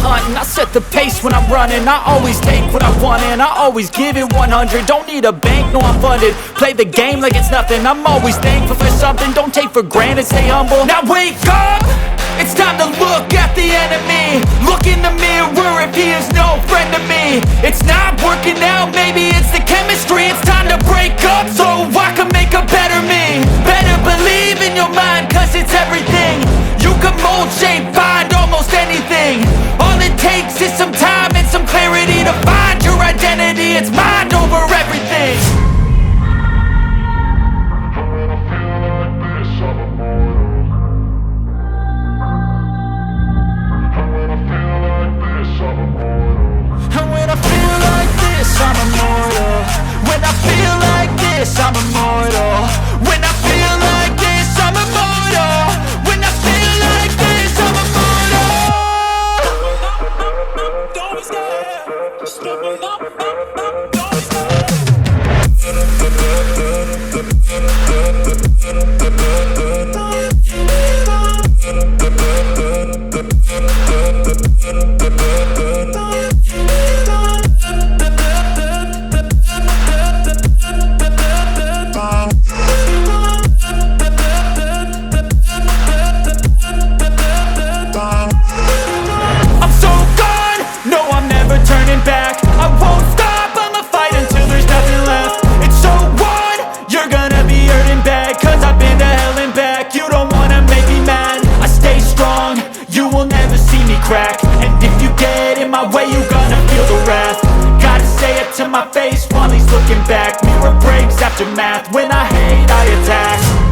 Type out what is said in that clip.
hunt and I set the pace when I'm running. I always take what I want and I always give it 100. Don't need a bank, no I'm funded. Play the game like it's nothing. I'm always thankful for something. Don't take for granted, stay humble. Now wake up! It's time to look at the enemy. Look in the mirror if he is no friend to me. It's not working out, maybe it's the chemistry. It's time to break up so I can make a better me. Better believe in your mind, cause it's everything. You can mold, shape, find almost anything. All it takes is some time and some clarity to find your identity. It's mind over everything. And when I feel like this, I'm immortal. When I feel like this, I'm immortal. When I feel like this, I'm immortal. When I feel like this, I'm immortal. Don't be scared. Just level up. Don't be scared. And if you get in my way, you gonna feel the wrath. Gotta say it to my face while he's looking back. Mirror breaks after math. When I hate, I attack.